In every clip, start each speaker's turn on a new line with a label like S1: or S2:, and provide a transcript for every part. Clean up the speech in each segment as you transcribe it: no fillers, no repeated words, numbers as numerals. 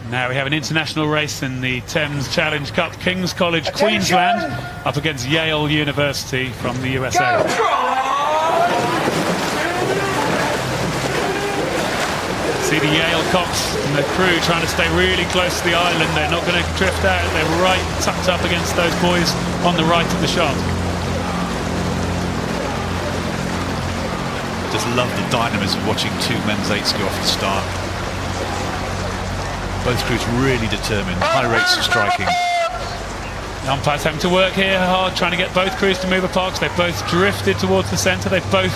S1: Now we have an international race in the Thames Challenge Cup. King's College, Queensland, up against Yale University from the USA. See the Yale cocks and the crew trying to stay really close to the island. They're not going to drift out. They're right tucked up against those boys on the right of the shot.
S2: Just love the dynamism of watching two men's eights go off the start. Both crews really determined, high rates of striking.
S1: The umpires having to work here hard, trying to get both crews to move apart. They've both drifted towards the centre. They've both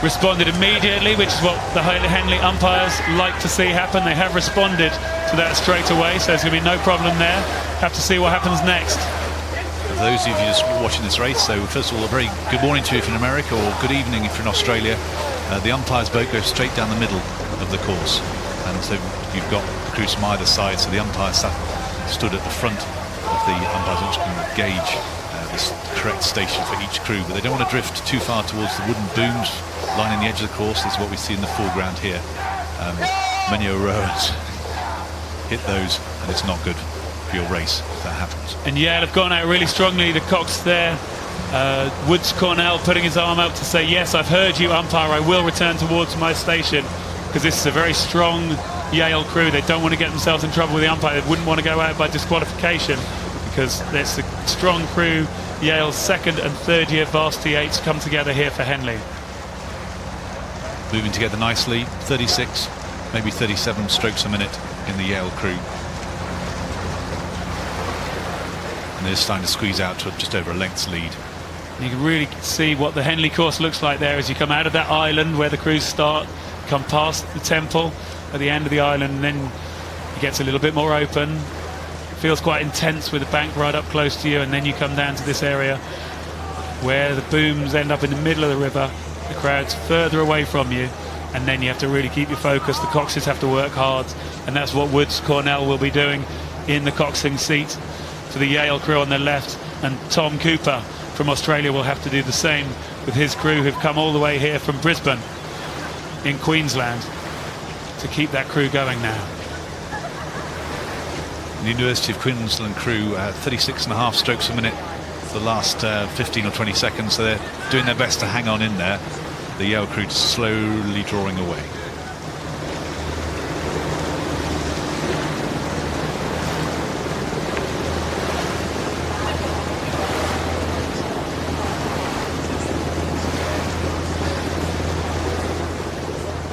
S1: responded immediately, which is what the Henley umpires like to see happen. They have responded to that straight away, so there's going to be no problem there. Have to see what happens next.
S2: For those of you just watching this race, so first of all, a very good morning to you if you're in America, or good evening if you're in Australia. The umpire's boat goes straight down the middle of the course, and so you've got the crews from either side, so the umpire stood at the front of the umpires, which can gauge the correct station for each crew, but they don't want to drift too far towards the wooden booms lining the edge of the course. This is what we see in the foreground here. Many rowers hit those, and it's not good for your race if that happens.
S1: And Yale have gone out really strongly, the cocks there. Woods Cornell putting his arm out to say, yes, I've heard you, umpire, I will return towards my station, because this is a very strong Yale crew. They don't want to get themselves in trouble with the umpire. They wouldn't want to go out by disqualification, because it's a strong crew. Yale's second and third year varsity eights come together here for Henley.
S2: Moving together nicely, 36, maybe 37 strokes a minute in the Yale crew. And they're starting to squeeze out to just over a length's lead.
S1: You can really see what the Henley course looks like there as you come out of that island where the crews start, come past the temple at the end of the island, and then it gets a little bit more open. It feels quite intense with the bank right up close to you, and then you come down to this area where the booms end up in the middle of the river, the crowd's further away from you, and then you have to really keep your focus. The coxes have to work hard, and that's what Woods Cornell will be doing in the coxing seat for the Yale crew on their left, and Tom Cooper from Australia will have to do the same with his crew, who've come all the way here from Brisbane in Queensland to keep that crew going now.
S2: The University of Queensland crew 36.5 strokes a minute for the last 15 or 20 seconds, so they're doing their best to hang on in there. The Yale crew slowly drawing away.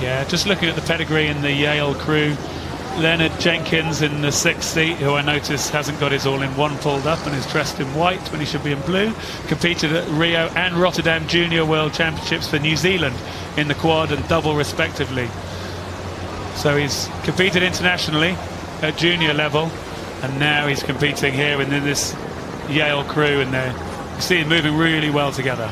S1: Yeah, just looking at the pedigree in the Yale crew, Leonard Jenkins in the sixth seat, who I notice hasn't got his all-in-one pulled up and is dressed in white when he should be in blue, competed at Rio and Rotterdam Junior World Championships for New Zealand in the quad and double respectively. So he's competed internationally at junior level, and now he's competing here in this Yale crew, and you see him moving really well together.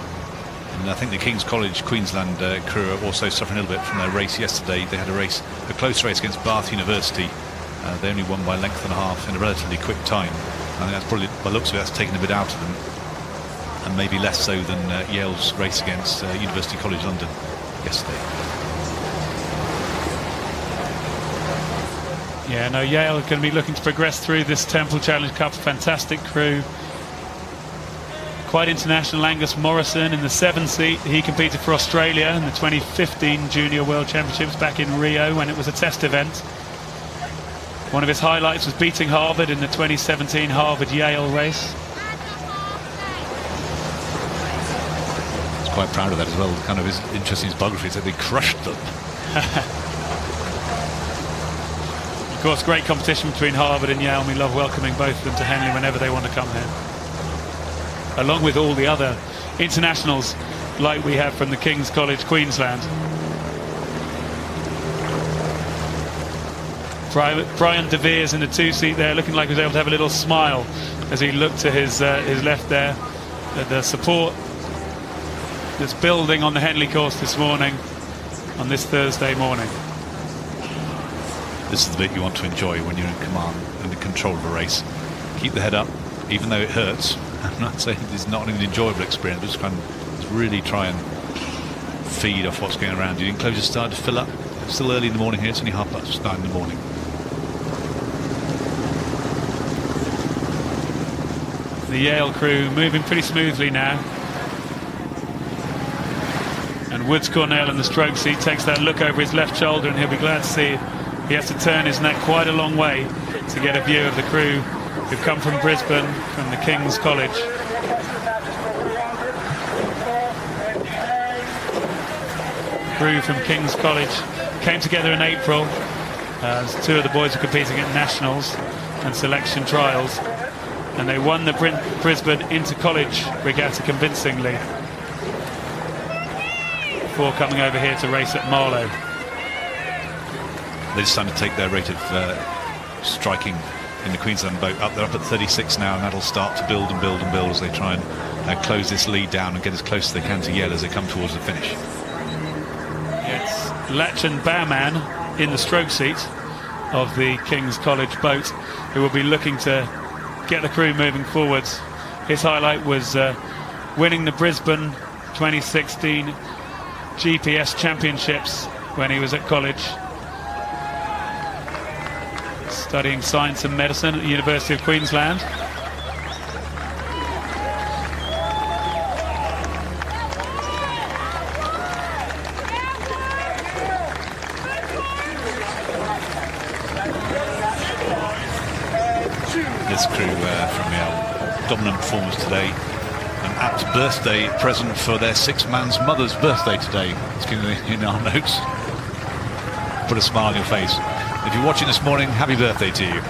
S2: And I think the King's College Queensland crew are also suffering a little bit from their race yesterday. They had a close race against Bath University. They only won by a length and a half in a relatively quick time. I think that's probably, by the looks of it, that's taken a bit out of them, and maybe less so than Yale's race against University College London yesterday.
S1: Yeah, no, Yale are going to be looking to progress through this Temple Challenge Cup. Fantastic crew. Quite international. Angus Morrison in the 7th seat. He competed for Australia in the 2015 Junior World Championships back in Rio when it was a test event. One of his highlights was beating Harvard in the 2017 Harvard-Yale race.
S2: He's quite proud of that as well. Kind of his interest in his biography is that they crushed them.
S1: Of course, great competition between Harvard and Yale, and we love welcoming both of them to Henley whenever they want to come here, along with all the other internationals like we have from the King's College Queensland. Brian De Veers in the 2 seat there, looking like he was able to have a little smile as he looked to his left there. The support that's building on the Henley course this morning, on this Thursday morning.
S2: This is the bit you want to enjoy when you're in command and in control of a race. Keep the head up, even though it hurts. I'm not saying it's not an enjoyable experience, but just kind of really try and feed off what's going around you. Enclosures starting to fill up. It's still early in the morning here. It's only 9:30 in the morning.
S1: The Yale crew moving pretty smoothly now. And Woods Cornell in the stroke seat takes that look over his left shoulder, and he'll be glad to see he has to turn his neck quite a long way to get a view of the crew who've come from Brisbane, from the King's College. Crew from King's College came together in April as two of the boys were competing at nationals and selection trials, and they won the Brisbane Inter-College Regatta convincingly before coming over here to race at Marlow.
S2: They're starting to take their rate of striking in the Queensland boat up. They're up at 36 now, and that'll start to build and build and build as they try and close this lead down and get as close as they can to Yale as they come towards the finish.
S1: It's Latch and Bowman in the stroke seat of the King's College boat, who will be looking to get the crew moving forwards. His highlight was winning the Brisbane 2016 GPS Championships when he was at college, studying science and medicine at the University of Queensland.
S2: This crew from Yale, dominant performance today. An apt birthday present for their six-man's mother's birthday today. It's in our notes. Put a smile on your face. If you're watching this morning, happy birthday to you.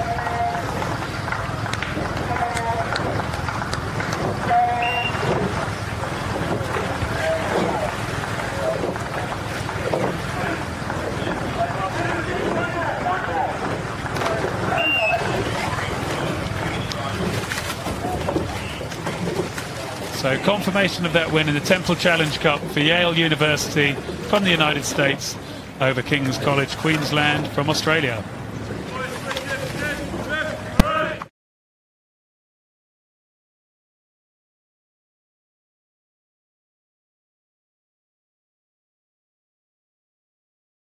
S1: So confirmation of that win in the Temple Challenge Cup for Yale University from the United States over King's College, Queensland from Australia.